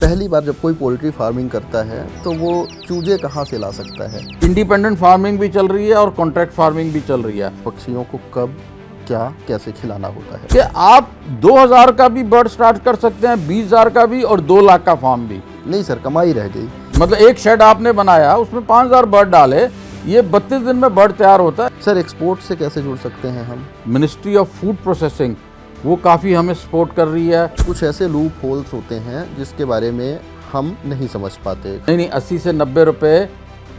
पहली बार जब कोई पोल्ट्री फार्मिंग करता है तो वो चूजे कहाँ से ला सकता है? इंडिपेंडेंट फार्मिंग भी चल रही है और कॉन्ट्रैक्ट फार्मिंग भी चल रही है। पक्षियों को कब क्या कैसे खिलाना होता है? कि आप 2000 का भी बर्ड स्टार्ट कर सकते हैं, 20,000 का भी और 2 लाख का फार्म भी। नहीं सर, कमाई रह गई। मतलब एक शेड आपने बनाया, उसमें 5000 बर्ड डाले, ये 32 दिन में बर्ड तैयार होता है। सर एक्सपोर्ट से कैसे जुड़ सकते हैं हम? मिनिस्ट्री ऑफ फूड प्रोसेसिंग वो काफ़ी हमें सपोर्ट कर रही है। कुछ ऐसे लूप होल्स होते हैं जिसके बारे में हम नहीं समझ पाते। नहीं 80 से 90 रुपए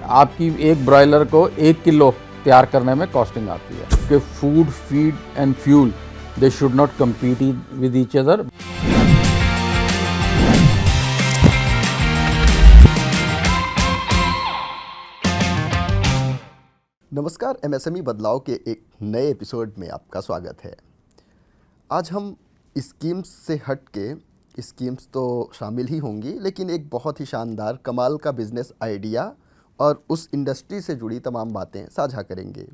आपकी एक ब्रॉयलर को 1 किलो तैयार करने में कॉस्टिंग आती है। कि food, feed and fuel they should not compete with each other. नमस्कार, एमएसएमई बदलाव के एक नए एपिसोड में आपका स्वागत है। आज हम स्कीम्स से हट के, स्कीम्स तो शामिल ही होंगी, लेकिन एक बहुत ही शानदार कमाल का बिजनेस आइडिया और उस इंडस्ट्री से जुड़ी तमाम बातें साझा करेंगे।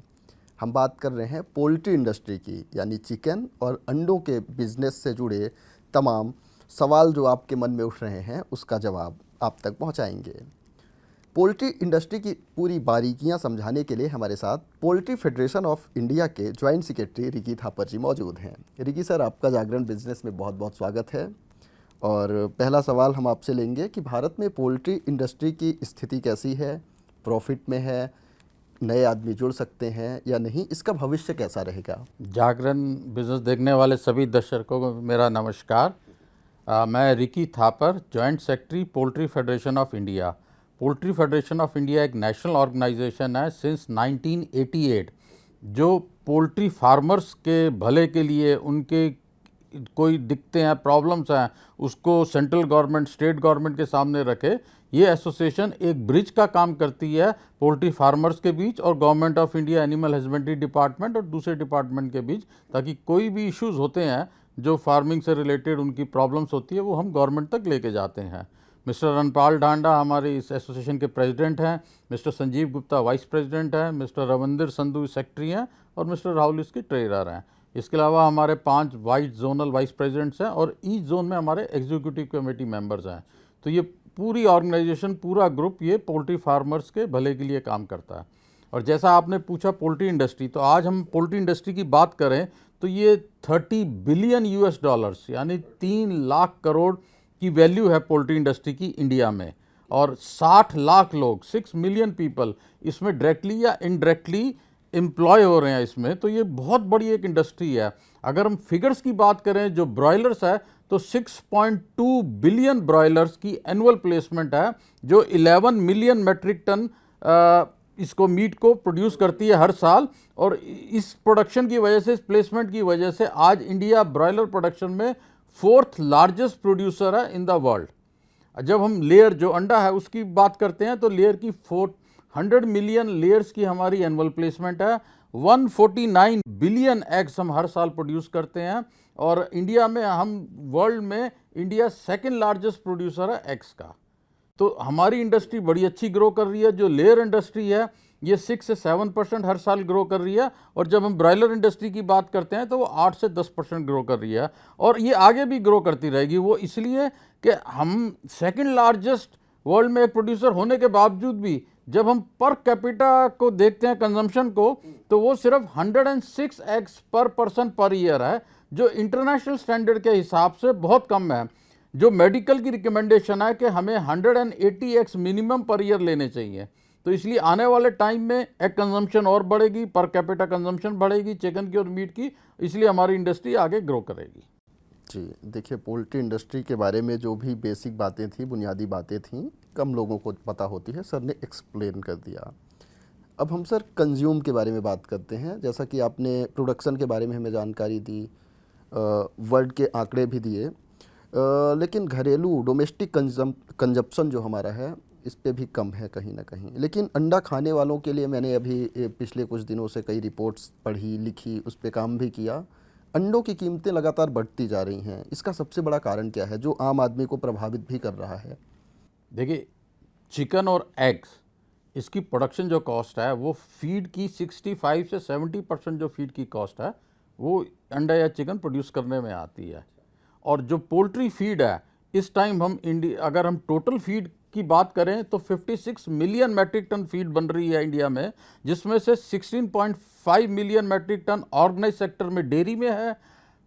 हम बात कर रहे हैं पोल्ट्री इंडस्ट्री की, यानी चिकन और अंडों के बिजनेस से जुड़े तमाम सवाल जो आपके मन में उठ रहे हैं उसका जवाब आप तक पहुंचाएंगे। पोल्ट्री इंडस्ट्री की पूरी बारीकियां समझाने के लिए हमारे साथ पोल्ट्री फेडरेशन ऑफ इंडिया के ज्वाइंट सेक्रेटरी रिकी थापर जी मौजूद हैं। रिकी सर, आपका जागरण बिजनेस में बहुत बहुत स्वागत है। और पहला सवाल हम आपसे लेंगे कि भारत में पोल्ट्री इंडस्ट्री की स्थिति कैसी है? प्रॉफिट में है? नए आदमी जुड़ सकते हैं या नहीं? इसका भविष्य कैसा रहेगा? जागरण बिजनेस देखने वाले सभी दर्शकों को मेरा नमस्कार। मैं Ricky Thapar, joint secretary poultry federation of India. Poultry federation of India एक नेशनल ऑर्गेनाइजेशन है सिंस 1988, जो पोल्ट्री फार्मर्स के भले के लिए, उनके कोई दिक्कतें हैं, प्रॉब्लम्स हैं, उसको सेंट्रल गवर्नमेंट, स्टेट गवर्नमेंट के सामने रखे। ये एसोसिएशन एक ब्रिज का काम करती है पोल्ट्री फार्मर्स के बीच और government of India animal husbandry department और दूसरे डिपार्टमेंट के बीच, ताकि कोई भी इश्यूज़ होते हैं जो फार्मिंग से रिलेटेड उनकी प्रॉब्लम्स होती है वो हम गवर्नमेंट तक लेके जाते हैं। मिस्टर रणपाल ढांडा हमारे इस एसोसिएशन के प्रेसिडेंट हैं, mister Sanjeev Gupta vice president हैं, मिस्टर रविंदर संधू सेक्रेटरी हैं और मिस्टर राहुल इसके ट्रेजरर हैं। इसके अलावा हमारे 5 वाइस जोनल वाइस प्रेसिडेंट्स हैं और ईच जोन में हमारे एग्जीक्यूटिव कमेटी मेंबर्स हैं। तो ये पूरी ऑर्गेनाइजेशन, पूरा ग्रुप ये पोल्ट्री फार्मर्स के भले के लिए काम करता है। और जैसा आपने पूछा पोल्ट्री इंडस्ट्री, तो आज हम पोल्ट्री इंडस्ट्री की बात करें तो ये 30 बिलियन यूएस डॉलर्स यानी 3 लाख करोड़ की वैल्यू है पोल्ट्री इंडस्ट्री की इंडिया में। और 60 लाख लोग, 6 मिलियन पीपल इसमें डायरेक्टली या इनडायरेक्टली एम्प्लॉय हो रहे हैं इसमें। तो ये बहुत बड़ी एक इंडस्ट्री है। अगर हम फिगर्स की बात करें, जो ब्रॉयलर्स है तो 6.2 बिलियन ब्रॉयलर्स की एनुअल प्लेसमेंट है, जो 11 मिलियन मेट्रिक टन इसको मीट को प्रोड्यूस करती है हर साल। और इस प्रोडक्शन की वजह से, इस प्लेसमेंट की वजह से आज इंडिया ब्रॉयलर प्रोडक्शन में 4th लार्जेस्ट प्रोड्यूसर है इन द वर्ल्ड। जब हम लेयर, जो अंडा है उसकी बात करते हैं, तो लेयर की 400 मिलियन लेयर्स की हमारी एनुअल प्लेसमेंट है। 149 बिलियन एग्स हम हर साल प्रोड्यूस करते हैं। और इंडिया में हम वर्ल्ड में इंडिया 2nd लार्जेस्ट प्रोड्यूसर है एग्स का। तो हमारी इंडस्ट्री बड़ी अच्छी ग्रो कर रही है। जो लेयर इंडस्ट्री है ये 6 से 7% हर साल ग्रो कर रही है। और जब हम ब्रॉयलर इंडस्ट्री की बात करते हैं तो वो 8 से 10% ग्रो कर रही है और ये आगे भी ग्रो करती रहेगी। वो इसलिए कि हम 2nd लार्जेस्ट वर्ल्ड में एक प्रोड्यूसर होने के बावजूद भी जब हम पर कैपिटा को देखते हैं, कंजम्पशन को, तो वो सिर्फ 106 एग्स पर पर्सन पर ईयर है, जो इंटरनेशनल स्टैंडर्ड के हिसाब से बहुत कम है। जो मेडिकल की रिकमेंडेशन है कि हमें 180 एग्स मिनिमम पर ईयर लेने चाहिए। तो इसलिए आने वाले टाइम में एग कंजम्पशन और बढ़ेगी, पर कैपिटा कंजम्पशन बढ़ेगी चिकन की और मीट की, इसलिए हमारी इंडस्ट्री आगे ग्रो करेगी। जी देखिए, पोल्ट्री इंडस्ट्री के बारे में जो भी बेसिक बातें थी, बुनियादी बातें थीं, कम लोगों को पता होती है, सर ने एक्सप्लेन कर दिया। अब हम सर कंज्यूम के बारे में बात करते हैं। जैसा कि आपने प्रोडक्शन के बारे में हमें जानकारी दी, वर्ल्ड के आंकड़े भी दिए, लेकिन घरेलू डोमेस्टिक कंजप्शन जो हमारा है इस पे भी कम है कहीं ना कहीं। लेकिन अंडा खाने वालों के लिए मैंने अभी पिछले कुछ दिनों से कई रिपोर्ट्स पढ़ी, लिखी, उस पे काम भी किया। अंडों की कीमतें लगातार बढ़ती जा रही हैं। इसका सबसे बड़ा कारण क्या है जो आम आदमी को प्रभावित भी कर रहा है? देखिए, चिकन और एग्स, इसकी प्रोडक्शन जो कॉस्ट है वो फीड की 65 से 70% जो फीड की कॉस्ट है वो अंडा या चिकन प्रोड्यूस करने में आती है। और जो पोल्ट्री फीड है इस टाइम हम अगर हम टोटल फीड की बात करें तो 56 मिलियन मैट्रिक टन फीड बन रही है इंडिया में, जिसमें से 16.5 million metric ton organised sector में डेयरी में है,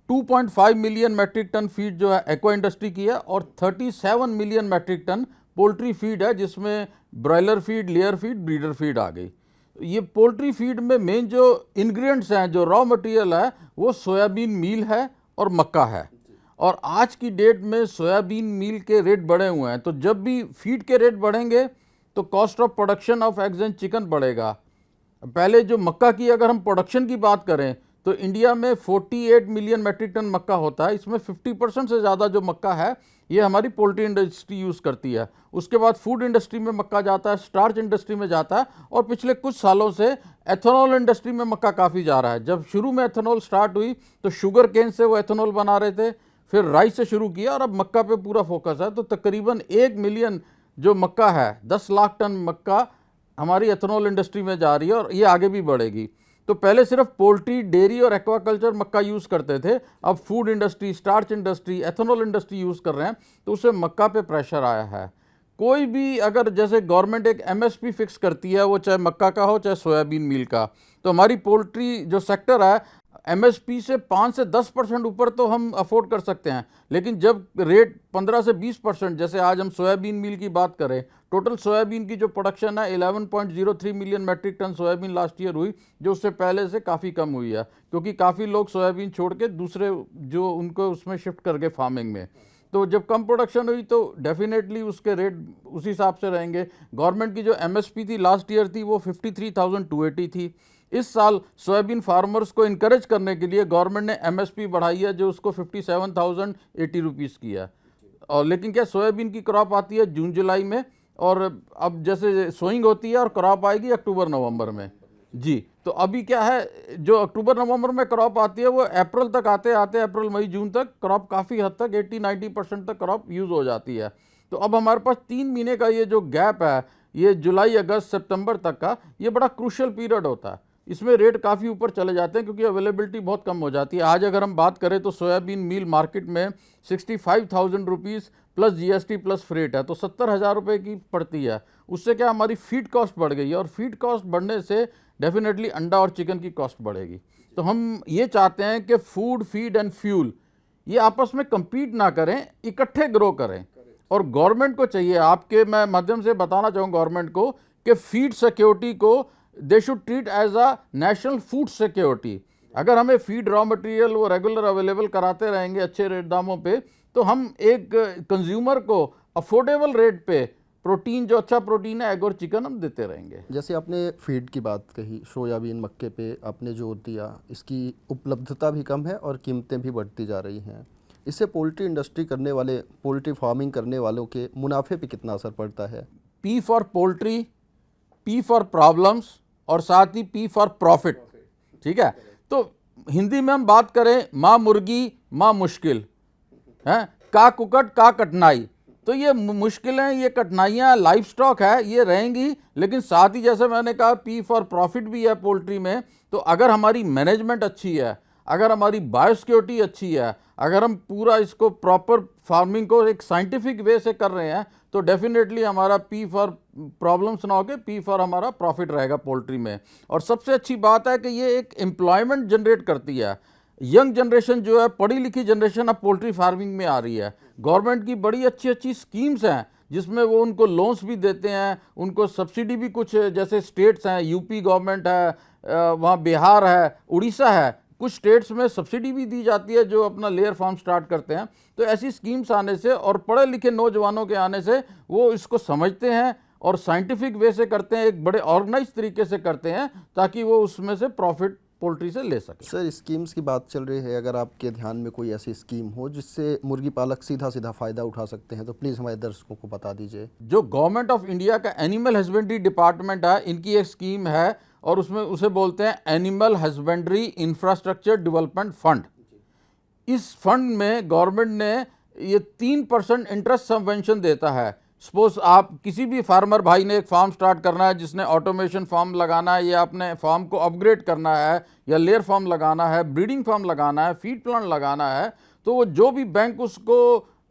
2.5 मिलियन मैट्रिक टन फीड जो है एक्वा इंडस्ट्री की है, और 37 million metric ton poultry feed है, जिसमें broiler feed, layer feed, breeder feed आ गई। ये पोल्ट्री फीड में मेन जो इंग्रेडिएंट्स हैं, जो रॉ मटेरियल है, वो सोयाबीन मील है और मक्का है। और आज की डेट में सोयाबीन मील के रेट बढ़े हुए हैं, तो जब भी फीड के रेट बढ़ेंगे तो cost of production of eggs and chicken बढ़ेगा। पहले जो मक्का की अगर हम प्रोडक्शन की बात करें तो इंडिया में 48 मिलियन मैट्रिक टन मक्का होता है। इसमें 50% से ज़्यादा जो मक्का है ये हमारी पोल्ट्री इंडस्ट्री यूज़ करती है। उसके बाद फूड इंडस्ट्री में मक्का जाता है, स्टार्च इंडस्ट्री में जाता है, और पिछले कुछ सालों से एथेनॉल इंडस्ट्री में मक्का काफ़ी जा रहा है। जब शुरू में एथेनॉल स्टार्ट हुई तो शुगर केन से वो एथेनॉल बना रहे थे, फिर राइस से शुरू किया, और अब मक्का पे पूरा फोकस है। तो तकरीबन 1 मिलियन जो मक्का है, 10 लाख टन मक्का हमारी एथेनॉल इंडस्ट्री में जा रही है, और ये आगे भी बढ़ेगी। तो पहले सिर्फ पोल्ट्री, डेयरी और एक्वाकल्चर मक्का यूज़ करते थे, अब food industry, starch industry, ethanol industry use कर रहे हैं, तो उससे मक्का पे प्रेशर आया है। कोई भी अगर जैसे गवर्नमेंट एक एमएसपी फिक्स करती है, वो चाहे मक्का का हो चाहे सोयाबीन मील का, तो हमारी पोल्ट्री जो सेक्टर है एमएसपी से 5 से 10% ऊपर तो हम अफोर्ड कर सकते हैं। लेकिन जब रेट 15 से 20%, जैसे आज हम सोयाबीन मील की बात करें, टोटल सोयाबीन की जो प्रोडक्शन है 11.03 million metric ton soybean last year हुई, जो उससे पहले से काफ़ी कम हुई है, क्योंकि काफ़ी लोग सोयाबीन छोड़ के दूसरे जो उनको उसमें शिफ्ट कर गए फार्मिंग में। तो जब कम प्रोडक्शन हुई तो डेफिनेटली उसके रेट उसी हिसाब से रहेंगे। गवर्नमेंट की जो एमएसपी थी लास्ट ईयर थी वो 53,280 थी। इस साल सोयाबीन फार्मर्स को इनकरेज करने के लिए गवर्नमेंट ने एमएसपी बढ़ाई है, जो उसको 57,080 रुपीज़ की है। और लेकिन क्या, सोयाबीन की क्रॉप आती है जून जुलाई में, और अब जैसे सोइंग होती है और क्रॉप आएगी अक्टूबर नवंबर में जी। तो अभी क्या है, जो अक्टूबर नवंबर में क्रॉप आती है वो अप्रैल तक आते आते, अप्रैल मई जून तक क्रॉप काफ़ी हद तक 80-90% तक क्रॉप यूज़ हो जाती है। तो अब हमारे पास 3 महीने का ये जो गैप है, ये जुलाई, अगस्त, सितंबर तक का, ये बड़ा क्रूशियल पीरियड होता है। इसमें रेट काफ़ी ऊपर चले जाते हैं क्योंकि अवेलेबिलिटी बहुत कम हो जाती है। आज अगर हम बात करें तो सोयाबीन मील मार्केट में 65,000 rupees plus GST plus freight है, तो 70,000 रुपये की पड़ती है। उससे क्या, हमारी फीड कॉस्ट बढ़ गई है, और फीड कॉस्ट बढ़ने से डेफिनेटली अंडा और चिकन की कॉस्ट बढ़ेगी। तो हम ये चाहते हैं कि फूड, फीड एंड फ्यूल ये आपस में compete ना करें, इकट्ठे ग्रो करें। और गवर्नमेंट को चाहिए, आपके मैं माध्यम से बताना चाहूँ गवर्नमेंट को, कि फीड सिक्योरिटी को they should treat as a national food security. अगर हमें फीड रॉ मटेरियल वो रेगुलर अवेलेबल कराते रहेंगे अच्छे रेट दामों पे, तो हम एक कंज्यूमर को अफोर्डेबल रेट पे प्रोटीन, जो अच्छा प्रोटीन है, एग और चिकन, हम देते रहेंगे। जैसे आपने फीड की बात कही, सोयाबीन, मक्के पे आपने जोर दिया, इसकी उपलब्धता भी कम है और कीमतें भी बढ़ती जा रही हैं। इससे पोल्ट्री इंडस्ट्री करने वाले, पोल्ट्री फार्मिंग करने वालों के मुनाफे पे कितना असर पड़ता है? P for poultry, P for problems, और साथ ही पी फॉर प्रॉफिट। ठीक है, तो हिंदी में हम बात करें, माँ मुर्गी माँ मुश्किल है, का कुकट का कठिनाई। तो ये मुश्किलें, ये कठिनाइयाँ लाइफ स्टॉक है, ये रहेंगी। लेकिन साथ ही जैसे मैंने कहा, पी फॉर प्रॉफिट भी है पोल्ट्री में। तो अगर हमारी मैनेजमेंट अच्छी है, अगर हमारी बायोसिक्योरिटी अच्छी है, अगर हम पूरा इसको प्रॉपर फार्मिंग को एक साइंटिफिक वे से कर रहे हैं, तो डेफिनेटली हमारा पी फॉर प्रॉब्लम्स ना होकर पी फॉर हमारा प्रॉफिट रहेगा पोल्ट्री में। और सबसे अच्छी बात है कि ये एक एम्प्लॉयमेंट जनरेट करती है। यंग जनरेशन जो है, पढ़ी लिखी जनरेशन, अब पोल्ट्री फार्मिंग में आ रही है। गवर्नमेंट की बड़ी अच्छी अच्छी स्कीम्स हैं जिसमें वो उनको लोन्स भी देते हैं, उनको सब्सिडी भी, कुछ जैसे स्टेट्स हैं, यूपी गवर्नमेंट है, वहाँ बिहार है, उड़ीसा है, कुछ स्टेट्स में सब्सिडी भी दी जाती है जो अपना लेयर फार्म स्टार्ट करते हैं। तो ऐसी स्कीम्स आने से और पढ़े लिखे नौजवानों के आने से वो इसको समझते हैं और साइंटिफिक वे से करते हैं, एक बड़े ऑर्गेनाइज तरीके से करते हैं, ताकि वो उसमें से प्रॉफिट पोल्ट्री से ले सके। सर, स्कीम्स की बात चल रही है, अगर आपके ध्यान में कोई ऐसी स्कीम हो जिससे मुर्गी पालक सीधा सीधा फ़ायदा उठा सकते हैं, तो प्लीज़ हमारे दर्शकों को बता दीजिए। जो गवर्नमेंट ऑफ इंडिया का एनिमल हस्बेंड्री डिपार्टमेंट है, इनकी एक स्कीम है, और उसमें उसे बोलते हैं animal husbandry infrastructure development fund. इस फंड में गवर्नमेंट ने ये 3% इंटरेस्ट सबवेंशन देता है। सपोज आप किसी भी फार्मर भाई ने एक फार्म स्टार्ट करना है, जिसने ऑटोमेशन फार्म लगाना है, या अपने फार्म को अपग्रेड करना है, या लेयर फार्म लगाना है, ब्रीडिंग फार्म लगाना है, फीड प्लांट लगाना है, तो वो जो भी बैंक उसको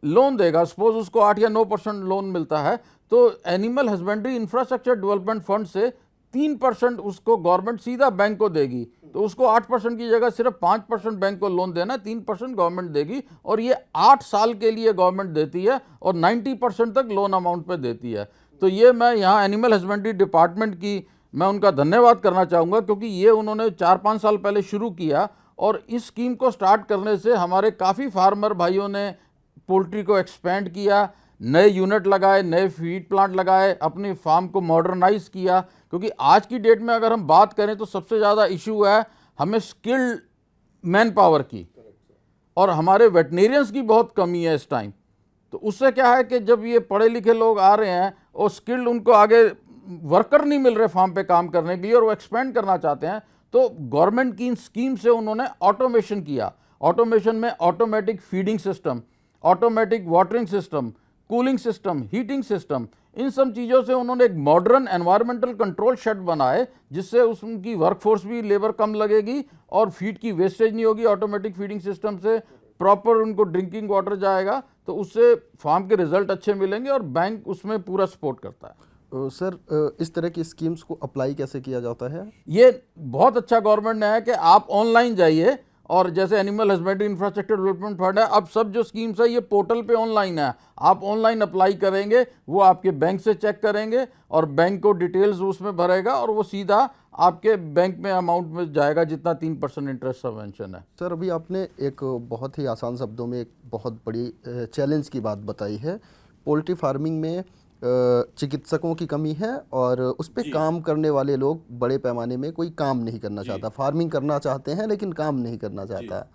लोन देगा, सपोज उसको 8 या 9% लोन मिलता है, तो animal husbandry infrastructure development fund से 3% उसको गवर्नमेंट सीधा बैंक को देगी। तो उसको 8% की जगह सिर्फ 5% बैंक को लोन देना है, 3% गवर्नमेंट देगी, और ये 8 साल के लिए गवर्नमेंट देती है और 90% तक लोन अमाउंट पे देती है। तो ये मैं यहाँ एनिमल हस्बेंड्री डिपार्टमेंट की मैं उनका धन्यवाद करना चाहूँगा, क्योंकि ये उन्होंने 4-5 साल पहले शुरू किया, और इस स्कीम को स्टार्ट करने से हमारे काफ़ी फार्मर भाइयों ने पोल्ट्री को एक्सपेंड किया, नए यूनिट लगाए, नए फीड प्लांट लगाए, अपनी फार्म को मॉडर्नाइज किया। क्योंकि आज की डेट में अगर हम बात करें तो सबसे ज़्यादा इशू है हमें स्किल्ड मैन पावर की, और हमारे वेटनेरियंस की बहुत कमी है इस टाइम। तो उससे क्या है कि जब ये पढ़े लिखे लोग आ रहे हैं और स्किल्ड उनको आगे वर्कर नहीं मिल रहे फार्म पे काम करने के लिए, और वो एक्सपेंड करना चाहते हैं, तो गवर्नमेंट की इन स्कीम से उन्होंने ऑटोमेशन किया। ऑटोमेशन में automatic feeding system, automatic watering system, cooling system, heating system, इन सब चीज़ों से उन्होंने एक मॉडर्न एनवायरमेंटल कंट्रोल शेड बनाए, जिससे उनकी वर्कफोर्स भी लेबर कम लगेगी और फीड की वेस्टेज नहीं होगी। ऑटोमेटिक फीडिंग सिस्टम से प्रॉपर उनको ड्रिंकिंग वाटर जाएगा, तो उससे फार्म के रिजल्ट अच्छे मिलेंगे, और बैंक उसमें पूरा सपोर्ट करता है। सर, इस तरह की स्कीम्स को अप्लाई कैसे किया जाता है? ये बहुत अच्छा गवर्नमेंट ने है कि आप ऑनलाइन जाइए, और जैसे animal husbandry infrastructure development fund है, अब सब जो स्कीम्स है ये पोर्टल पे ऑनलाइन है। आप ऑनलाइन अप्लाई करेंगे, वो आपके बैंक से चेक करेंगे और बैंक को डिटेल्स उसमें भरेगा, और वो सीधा आपके बैंक में अमाउंट में जाएगा जितना 3% इंटरेस्ट सबवेंशन है। सर, अभी आपने एक बहुत ही आसान शब्दों में एक बहुत बड़ी चैलेंज की बात बताई है। पोल्ट्री फार्मिंग में चिकित्सकों की कमी है, और उस पर काम करने वाले लोग बड़े पैमाने में कोई काम नहीं करना चाहता। फार्मिंग करना चाहते हैं लेकिन काम नहीं करना चाहता।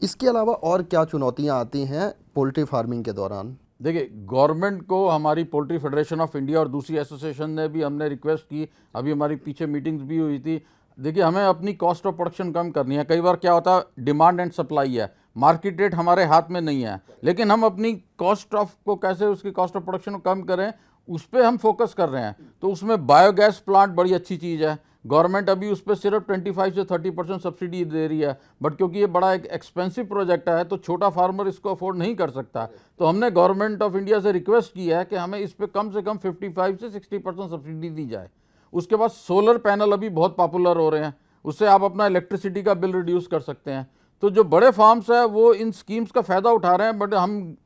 इसके अलावा और क्या चुनौतियां आती हैं पोल्ट्री फार्मिंग के दौरान? देखिए, गवर्नमेंट को हमारी पोल्ट्री फेडरेशन ऑफ इंडिया और दूसरी एसोसिएशन ने भी हमने रिक्वेस्ट की, अभी हमारी पीछे मीटिंग्स भी हुई थी। देखिए, हमें अपनी कॉस्ट ऑफ प्रोडक्शन कम करनी है। कई बार क्या होता है, डिमांड एंड सप्लाई है, मार्केट रेट हमारे हाथ में नहीं है, लेकिन हम अपनी कॉस्ट ऑफ को कैसे, उसकी कॉस्ट ऑफ प्रोडक्शन को कम करें, उस पर हम फोकस कर रहे हैं। तो उसमें बायोगैस प्लांट बड़ी अच्छी चीज़ है। गवर्नमेंट अभी उस पर सिर्फ 25 से 30% सब्सिडी दे रही है, बट क्योंकि ये बड़ा एक एक्सपेंसिव प्रोजेक्ट है, तो छोटा फार्मर इसको अफोर्ड नहीं कर सकता। तो हमने गवर्नमेंट ऑफ इंडिया से रिक्वेस्ट की है कि हमें इस पर कम से कम 55 से 60% सब्सिडी दी जाए। उसके बाद सोलर पैनल अभी बहुत पॉपुलर हो रहे हैं, उससे आप अपना इलेक्ट्रिसिटी का बिल रिड्यूस कर सकते हैं। तो जो बड़े फार्म्स हैं वो इन स्कीम्स का फ़ायदा उठा रहे हैं, बट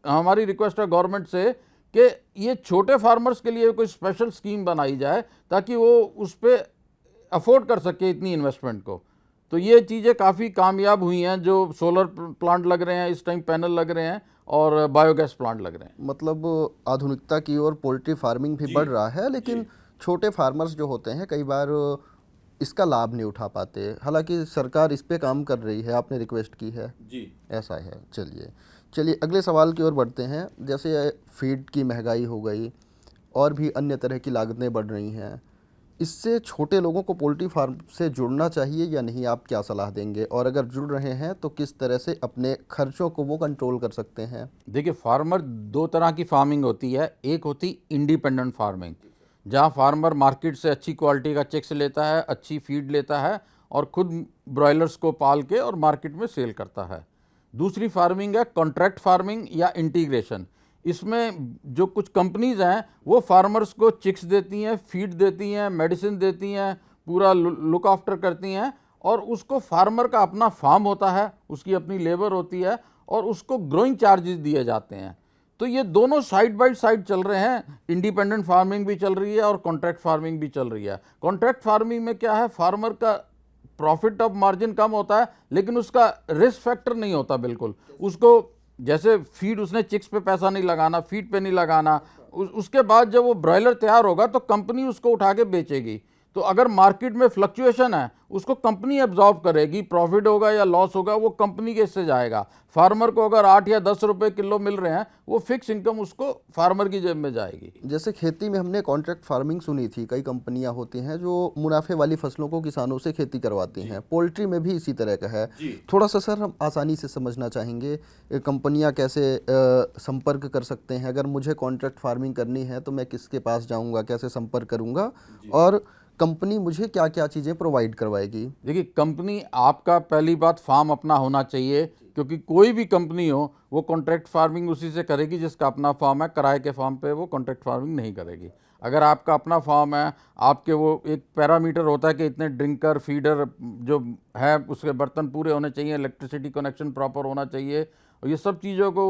हमारी रिक्वेस्ट है गवर्नमेंट से कि ये छोटे फार्मर्स के लिए कोई स्पेशल स्कीम बनाई जाए, ताकि वो उस पर अफोर्ड कर सके इतनी इन्वेस्टमेंट को। तो ये चीज़ें काफ़ी कामयाब हुई हैं, जो सोलर प्लांट लग रहे हैं इस टाइम, पैनल लग रहे हैं, और बायोगैस प्लांट लग रहे हैं। मतलब आधुनिकता की ओर पोल्ट्री फार्मिंग भी बढ़ रहा है, लेकिन छोटे फार्मर्स जो होते हैं कई बार इसका लाभ नहीं उठा पाते। हालांकि सरकार इस पे काम कर रही है, आपने रिक्वेस्ट की है जी, ऐसा है। चलिए अगले सवाल की ओर बढ़ते हैं। जैसे फीड की महंगाई हो गई और भी अन्य तरह की लागतें बढ़ रही हैं, इससे छोटे लोगों को पोल्ट्री फार्म से जुड़ना चाहिए या नहीं, आप क्या सलाह देंगे? और अगर जुड़ रहे हैं तो किस तरह से अपने खर्चों को वो कंट्रोल कर सकते हैं? देखिए, फार्मर दो तरह की फार्मिंग होती है। एक होती इंडिपेंडेंट फार्मिंग, जहाँ फार्मर मार्केट से अच्छी क्वालिटी का चिक्स लेता है, अच्छी फीड लेता है, और खुद ब्रॉयलर्स को पाल के और मार्केट में सेल करता है। दूसरी फार्मिंग है कॉन्ट्रैक्ट फार्मिंग या इंटीग्रेशन। इसमें जो कुछ कंपनीज हैं वो फार्मर्स को चिक्स देती हैं, फीड देती हैं, मेडिसिन देती हैं, पूरा लुक आफ्टर करती हैं, और उसको फार्मर का अपना फार्म होता है, उसकी अपनी लेबर होती है, और उसको ग्रोइंग चार्जेस दिए जाते हैं। तो ये दोनों साइड बाय साइड चल रहे हैं। इंडिपेंडेंट फार्मिंग भी चल रही है और कॉन्ट्रैक्ट फार्मिंग भी चल रही है। कॉन्ट्रैक्ट फार्मिंग में क्या है, फार्मर का प्रॉफिट ऑफ मार्जिन कम होता है, लेकिन उसका रिस्क फैक्टर नहीं होता बिल्कुल। उसको जैसे फीड, उसने चिक्स पे पैसा नहीं लगाना, फीड पे नहीं लगाना। उसके बाद जब वो ब्रॉयलर तैयार होगा तो कंपनी उसको उठा के बेचेगी। तो अगर मार्केट में फ्लक्चुएशन है, उसको कंपनी एब्जॉर्ब करेगी। प्रॉफिट होगा या लॉस होगा वो कंपनी के इससे जाएगा। फार्मर को अगर 8 या 10 रुपए किलो मिल रहे हैं, वो फिक्स इनकम उसको फार्मर की जेब में जाएगी। जैसे खेती में हमने कॉन्ट्रैक्ट फार्मिंग सुनी थी, कई कंपनियां होती हैं जो मुनाफे वाली फसलों को किसानों से खेती करवाती हैं। पोल्ट्री में भी इसी तरह का है। थोड़ा सा सर हम आसानी से समझना चाहेंगे, कंपनियां कैसे संपर्क कर सकते हैं? अगर मुझे कॉन्ट्रैक्ट फार्मिंग करनी है तो मैं किसके पास जाऊंगा, कैसे संपर्क करूंगा, और कंपनी मुझे क्या क्या चीज़ें प्रोवाइड करवाएगी? देखिए, कंपनी आपका पहली बात फार्म अपना होना चाहिए, क्योंकि कोई भी कंपनी हो वो कॉन्ट्रैक्ट फार्मिंग उसी से करेगी जिसका अपना फार्म है। किराए के फार्म पे वो कॉन्ट्रैक्ट फार्मिंग नहीं करेगी। अगर आपका अपना फार्म है, आपके वो एक पैरामीटर होता है कि इतने ड्रिंकर फीडर जो है उसके बर्तन पूरे होने चाहिए, इलेक्ट्रिसिटी कनेक्शन प्रॉपर होना चाहिए, और ये सब चीज़ों को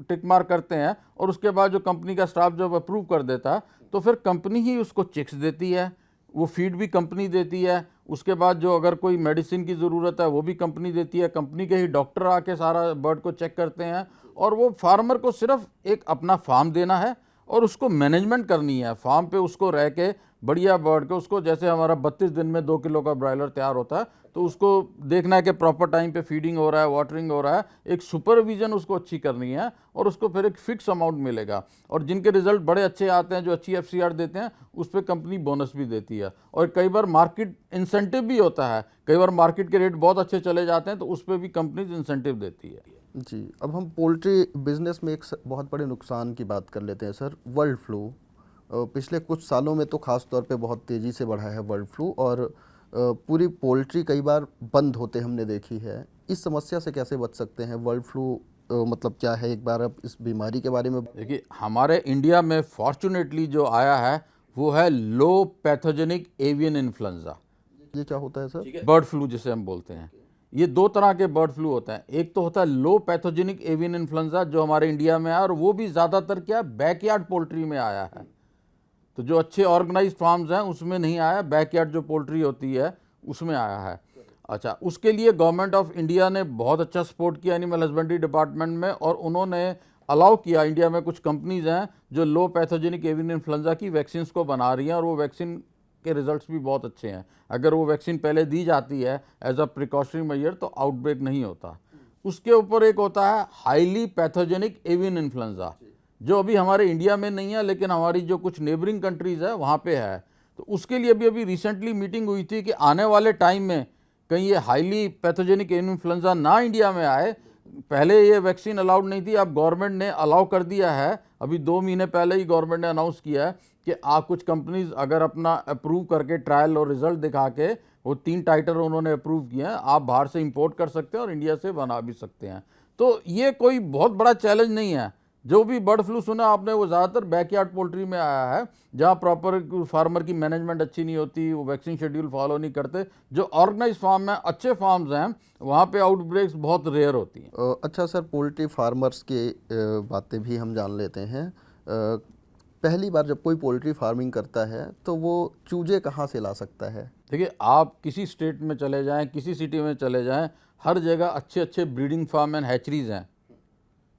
टिक मार्क करते हैं। और उसके बाद जो कंपनी का स्टाफ जब अप्रूव कर देता है तो फिर कंपनी ही उसको चिक्स देती है, वो फीड भी कंपनी देती है। उसके बाद जो अगर कोई मेडिसिन की ज़रूरत है वो भी कंपनी देती है। कंपनी के ही डॉक्टर आके सारा बर्ड को चेक करते हैं, और वो फार्मर को सिर्फ एक अपना फार्म देना है और उसको मैनेजमेंट करनी है। फार्म पे उसको रह के बढ़िया बर्ड को, उसको जैसे हमारा 32 दिन में 2 किलो का ब्रायलर तैयार होता है, तो उसको देखना है कि प्रॉपर टाइम पे फीडिंग हो रहा है, वाटरिंग हो रहा है, एक सुपरविजन उसको अच्छी करनी है, और उसको फिर एक फिक्स अमाउंट मिलेगा। और जिनके रिजल्ट बड़े अच्छे आते हैं, जो अच्छी FCR देते हैं, उस पर कंपनी बोनस भी देती है। और कई बार मार्केट इंसेंटिव भी होता है, कई बार मार्केट के रेट बहुत अच्छे चले जाते हैं तो उस पर भी कंपनी इंसेंटिव देती है। जी, अब हम पोल्ट्री बिजनेस में एक बहुत बड़े नुकसान की बात कर लेते हैं सर, बर्ड फ्लू। पिछले कुछ सालों में तो ख़ास तौर पे बहुत तेज़ी से बढ़ा है बर्ड फ्लू, और पूरी पोल्ट्री कई बार बंद होते हमने देखी है। इस समस्या से कैसे बच सकते हैं? बर्ड फ्लू मतलब क्या है, एक बार आप इस बीमारी के बारे में। देखिए, हमारे इंडिया में फॉर्चुनेटली जो आया है वो है लो पैथोजेनिक एवियन इन्फ्लुएंजा, ये क्या होता है सर? बर्ड फ्लू जिसे हम बोलते हैं। ये दो तरह के बर्ड फ्लू होते हैं। एक तो होता है लो पैथोजेनिक एवियन इन्फ्लुएंजा, जो हमारे इंडिया में आया, और वो भी ज़्यादातर क्या बैकयार्ड पोल्ट्री में आया है। तो जो अच्छे ऑर्गेनाइज्ड फार्म्स हैं उसमें नहीं आया, बैकयार्ड जो पोल्ट्री होती है उसमें आया है। अच्छा, उसके लिए गवर्नमेंट ऑफ इंडिया ने बहुत अच्छा सपोर्ट किया एनिमल हस्बेंड्री डिपार्टमेंट में, और उन्होंने अलाउ किया, इंडिया में कुछ कंपनीज हैं जो लो पैथोजेनिक एवियन इन्फ्लुएंजा की वैक्सीन को बना रही हैं, और वो वैक्सीन के रिजल्ट्स भी बहुत अच्छे हैं। अगर वो वैक्सीन पहले दी जाती है एज अ प्रिकॉशनरी मेजर तो आउटब्रेक नहीं होता। उसके ऊपर एक होता है हाईली पैथोजेनिक एवियन इन्फ्लुएंजा, जो अभी हमारे इंडिया में नहीं है लेकिन हमारी जो कुछ नेबरिंग कंट्रीज़ है वहाँ पे है। तो उसके लिए अभी रिसेंटली मीटिंग हुई थी कि आने वाले टाइम में कहीं ये हाईली पैथोजेनिक एवियन इन्फ्लुएंजा ना इंडिया में आए। पहले ये वैक्सीन अलाउड नहीं थी, अब गवर्नमेंट ने अलाउ कर दिया है। अभी 2 महीने पहले ही गवर्नमेंट ने अनाउंस किया है कि आप कुछ कंपनीज अगर अपना अप्रूव करके ट्रायल और रिजल्ट दिखा के, वो 3 टाइटर उन्होंने अप्रूव किए हैं, आप बाहर से इंपोर्ट कर सकते हैं और इंडिया से बना भी सकते हैं। तो ये कोई बहुत बड़ा चैलेंज नहीं है। जो भी बर्ड फ्लू सुना आपने वो ज़्यादातर बैकयार्ड पोल्ट्री में आया है, जहाँ प्रॉपर फार्मर की मैनेजमेंट अच्छी नहीं होती, वो वैक्सीन शेड्यूल फॉलो नहीं करते। जो ऑर्गेनाइज फार्म हैं, अच्छे फार्म्स हैं, वहाँ पे आउटब्रेक्स बहुत रेयर होती हैं। अच्छा सर, पोल्ट्री फार्मर्स के बातें भी हम जान लेते हैं। पहली बार जब कोई पोल्ट्री फार्मिंग करता है तो वो चूजे कहाँ से ला सकता है? देखिए, आप किसी स्टेट में चले जाएं, किसी सिटी में चले जाएं, हर जगह अच्छे अच्छे ब्रीडिंग फार्म एंड हैचरीज हैं।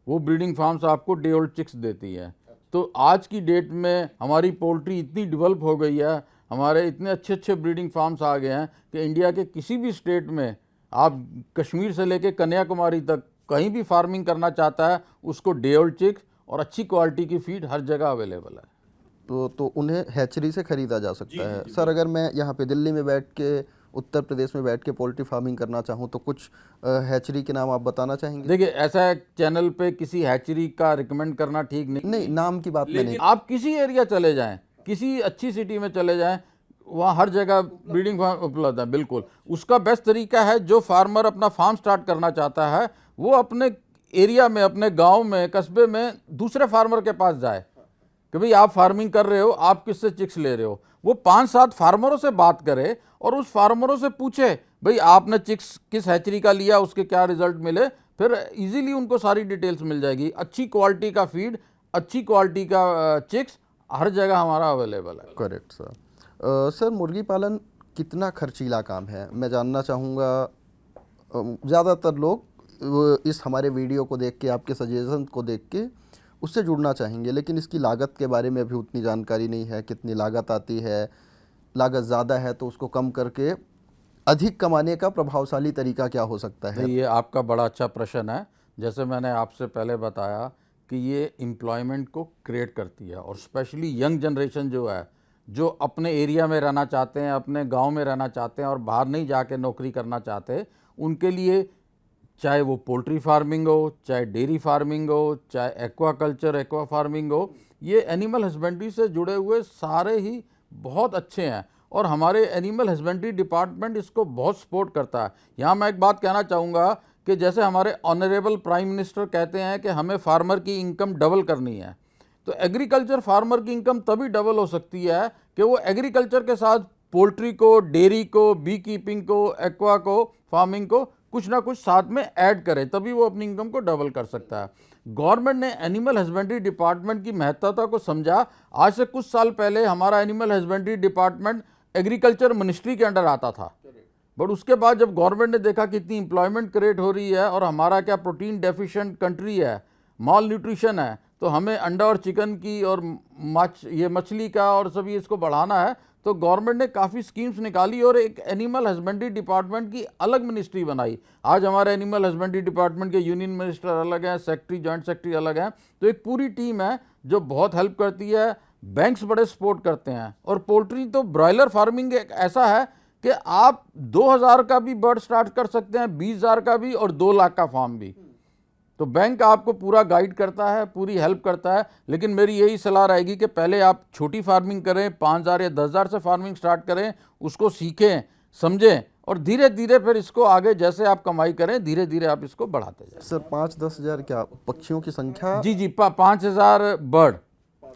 वो ब्रीडिंग फार्म्स आपको डे ओल्ड चिक्स देती है। तो आज की डेट में हमारी पोल्ट्री इतनी डेवलप हो गई है, हमारे इतने अच्छे अच्छे ब्रीडिंग फार्म्स आ गए हैं कि इंडिया के किसी भी स्टेट में, आप कश्मीर से लेके कन्याकुमारी तक कहीं भी फार्मिंग करना चाहता है, उसको डे ओल्ड चिक्स और अच्छी क्वालिटी की फीड हर जगह अवेलेबल है। तो उन्हें हैचरी से ख़रीदा जा सकता है। सर, अगर मैं यहाँ पे दिल्ली में बैठ के, उत्तर प्रदेश में बैठ के पोल्ट्री फार्मिंग करना चाहूँ तो कुछ हैचरी के नाम आप बताना चाहेंगे? देखिए, ऐसा चैनल पे किसी हैचरी का रिकमेंड करना ठीक नहीं। नहीं, नाम की बात में नहीं। आप किसी एरिया चले जाएं, किसी अच्छी सिटी में चले जाएं, वहाँ हर जगह ब्रीडिंग फार्म उपलब्ध है। बिल्कुल, उसका बेस्ट तरीका है, जो फार्मर अपना फार्म स्टार्ट करना चाहता है वो अपने एरिया में, अपने गांव में, कस्बे में दूसरे फार्मर के पास जाए कि भाई आप फार्मिंग कर रहे हो, आप किससे चिक्स ले रहे हो। वो 5-7 फार्मरों से बात करे और उस फार्मरों से पूछे भाई आपने चिक्स किस हैचरी का लिया, उसके क्या रिजल्ट मिले, फिर इजीली उनको सारी डिटेल्स मिल जाएगी। अच्छी क्वालिटी का फीड, अच्छी क्वालिटी का चिक्स हर जगह हमारा अवेलेबल है। Correct sir. सर, मुर्गी पालन कितना खर्चीला काम है? मैं जानना चाहूँगा। ज़्यादातर लोग इस हमारे वीडियो को देख के, आपके सजेशन को देख के उससे जुड़ना चाहेंगे, लेकिन इसकी लागत के बारे में अभी उतनी जानकारी नहीं है। कितनी लागत आती है, लागत ज़्यादा है तो उसको कम करके अधिक कमाने का प्रभावशाली तरीका क्या हो सकता है? ये आपका बड़ा अच्छा प्रश्न है। जैसे मैंने आपसे पहले बताया कि ये एम्प्लॉयमेंट को क्रिएट करती है, और स्पेशली यंग जनरेशन जो है, जो अपने एरिया में रहना चाहते हैं, अपने गांव में रहना चाहते हैं और बाहर नहीं जाके नौकरी करना चाहते, उनके लिए चाहे वो पोल्ट्री फार्मिंग हो, चाहे डेयरी फार्मिंग हो, चाहे एक्वाकल्चर, एक्वा फार्मिंग हो, ये एनिमल हस्बेंड्री से जुड़े हुए सारे ही बहुत अच्छे हैं। और हमारे एनिमल हस्बेंड्री डिपार्टमेंट इसको बहुत सपोर्ट करता है। यहाँ मैं एक बात कहना चाहूँगा कि जैसे हमारे ऑनरेबल प्राइम मिनिस्टर कहते हैं कि हमें फार्मर की इनकम डबल करनी है, तो एग्रीकल्चर फार्मर की इनकम तभी डबल हो सकती है कि वो एग्रीकल्चर के साथ पोल्ट्री को, डेयरी को, बी कीपिंग को, एक्वा को, फार्मिंग को कुछ ना कुछ साथ में ऐड करे, तभी वो अपनी इनकम को डबल कर सकता है। गवर्नमेंट ने एनिमल हस्बेंड्री डिपार्टमेंट की महत्वता को समझा। आज से कुछ साल पहले हमारा animal husbandry department agriculture ministry के अंडर आता था, बट उसके बाद जब गवर्नमेंट ने देखा कि इतनी एम्प्लॉयमेंट क्रिएट हो रही है और हमारा क्या प्रोटीन डेफिशिएंट कंट्री है, माल न्यूट्रिशन है, तो हमें अंडा और चिकन की और मछली का और सभी इसको बढ़ाना है, तो गवर्नमेंट ने काफ़ी स्कीम्स निकाली और एक एनिमल हस्बेंड्री डिपार्टमेंट की अलग मिनिस्ट्री बनाई। आज हमारे एनिमल हस्बेंड्री डिपार्टमेंट के यूनियन मिनिस्टर अलग हैं, सेक्रेटरी, जॉइंट सेक्रेटरी अलग हैं, तो एक पूरी टीम है जो बहुत हेल्प करती है। बैंक्स बड़े सपोर्ट करते हैं। और पोल्ट्री तो ब्रॉयलर फार्मिंग एक ऐसा है कि आप 2000 का भी बर्ड स्टार्ट कर सकते हैं, 20,000 का भी और 2 लाख का फार्म भी। तो बैंक आपको पूरा गाइड करता है, पूरी हेल्प करता है, लेकिन मेरी यही सलाह रहेगी कि पहले आप छोटी फार्मिंग करें, 5,000 या 10,000 से फार्मिंग स्टार्ट करें, उसको सीखें, समझें और धीरे धीरे फिर इसको आगे जैसे आप कमाई करें धीरे धीरे आप इसको बढ़ाते जाएं। सर 5-10 हज़ार क्या पक्षियों की संख्या? जी 5,000 बर्ड,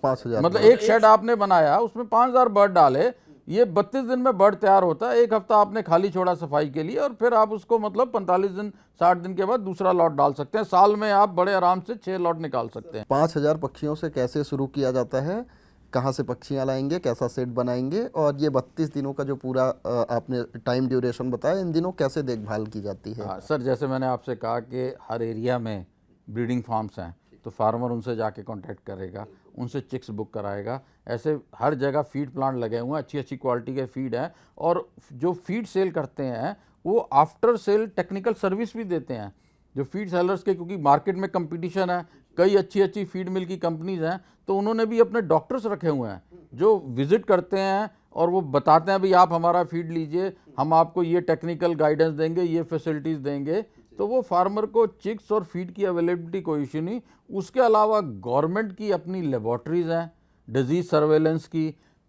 5,000 मतलब एक शेड आपने बनाया, उसमें 5,000 बर्ड डाले, ये 32 दिन में बर्ड तैयार होता है। एक हफ्ता आपने खाली छोड़ा सफाई के लिए और फिर आप उसको मतलब 45 दिन 60 दिन के बाद दूसरा लॉट डाल सकते हैं। साल में आप बड़े आराम से 6 लॉट निकाल सकते हैं। 5,000 पक्षियों से कैसे शुरू किया जाता है? कहाँ से पक्षियाँ लाएंगे, कैसा सेट बनाएंगे, और ये 32 दिनों का जो पूरा आपने टाइम ड्यूरेशन बताया, इन दिनों कैसे देखभाल की जाती है? हाँ सर, जैसे मैंने आपसे कहा कि हर एरिया में ब्रीडिंग फार्म्स हैं, तो फार्मर उनसे जाके कांटेक्ट करेगा, उनसे चिक्स बुक कराएगा। ऐसे हर जगह फीड प्लांट लगे हुए हैं, अच्छी अच्छी क्वालिटी के फीड हैं, और जो फीड सेल करते हैं वो आफ्टर सेल टेक्निकल सर्विस भी देते हैं जो फीड सेलर्स के, क्योंकि मार्केट में कंपटीशन है, कई अच्छी अच्छी फीड मिल की कंपनीज हैं, तो उन्होंने भी अपने डॉक्टर्स रखे हुए हैं जो विजिट करते हैं और वो बताते हैं भाई आप हमारा फीड लीजिए, हम आपको ये टेक्निकल गाइडेंस देंगे, ये फैसिलिटीज़ देंगे। तो वो फार्मर को चिक्स और फीड की अवेलेबिलिटी कोई इशू नहीं। उसके अलावा गवर्नमेंट की अपनी लेबॉर्ट्रीज़ हैं डिजीज़ सर्वेलेंस की,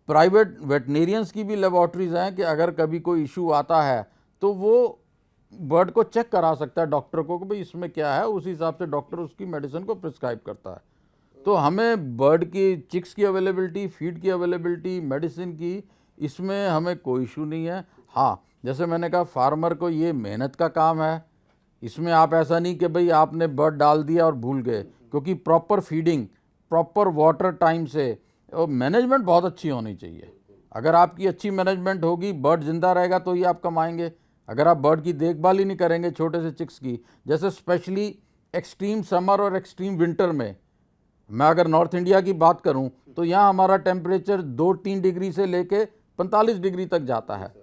प्राइवेट वेटनेरियंस की भी लेबॉर्ट्रीज़ हैं कि अगर कभी कोई इशू आता है तो वो बर्ड को चेक करा सकता है डॉक्टर को कि भाई इसमें क्या है, उसी हिसाब से डॉक्टर उसकी मेडिसिन को प्रिस्क्राइब करता है। तो हमें बर्ड की चिक्स की अवेलेबिलिटी, फीड की अवेलेबिलिटी, मेडिसिन की, इसमें हमें कोई इशू नहीं है। हाँ, जैसे मैंने कहा फार्मर को ये मेहनत का काम है, इसमें आप ऐसा नहीं कि भाई आपने बर्ड डाल दिया और भूल गए, क्योंकि proper feeding, proper water time से और मैनेजमेंट बहुत अच्छी होनी चाहिए। अगर आपकी अच्छी मैनेजमेंट होगी, बर्ड जिंदा रहेगा तो ही आप कमाएंगे। अगर आप बर्ड की देखभाल ही नहीं करेंगे छोटे से चिक्स की, जैसे स्पेशली एक्सट्रीम समर और एक्सट्रीम विंटर में, मैं अगर नॉर्थ इंडिया की बात करूं तो यहाँ हमारा टेम्परेचर 2-3 डिग्री से लेके 45 डिग्री तक जाता है।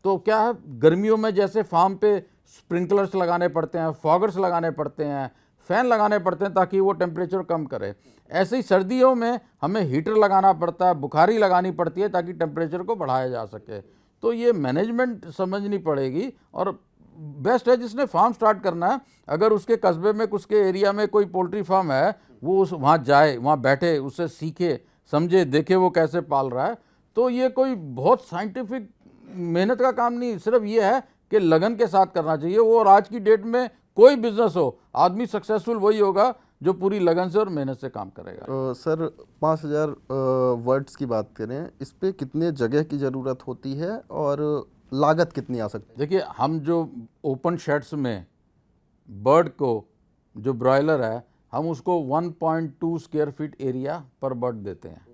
तो क्या है, गर्मियों में जैसे फार्म पे स्प्रिंकलर्स लगाने पड़ते हैं, फॉगर्स लगाने पड़ते हैं, फ़ैन लगाने पड़ते हैं ताकि वो टेम्परेचर कम करे, ऐसे ही सर्दियों में हमें हीटर लगाना पड़ता है, बुखारी लगानी पड़ती है ताकि टेम्परेचर को बढ़ाया जा सके। तो ये मैनेजमेंट समझनी पड़ेगी। और बेस्ट है जिसने फार्म स्टार्ट करना है, अगर उसके कस्बे में, उसके एरिया में कोई पोल्ट्री फार्म है, वो वहाँ जाए, वहाँ बैठे, उससे सीखे, समझे, देखे वो कैसे पाल रहा है। तो ये कोई बहुत साइंटिफिक मेहनत का काम नहीं, सिर्फ ये है कि लगन के साथ करना चाहिए वो। और आज की डेट में कोई बिजनेस हो, आदमी सक्सेसफुल वही होगा जो पूरी लगन से और मेहनत से काम करेगा। सर 5,000 वर्ड्स की बात करें, इस पे कितने जगह की ज़रूरत होती है और लागत कितनी आ सकती है? देखिए, हम जो ओपन शेड्स में बर्ड को, जो ब्रॉयलर है, हम उसको 1.2 स्क्वायर फीट एरिया पर बर्ड देते हैं।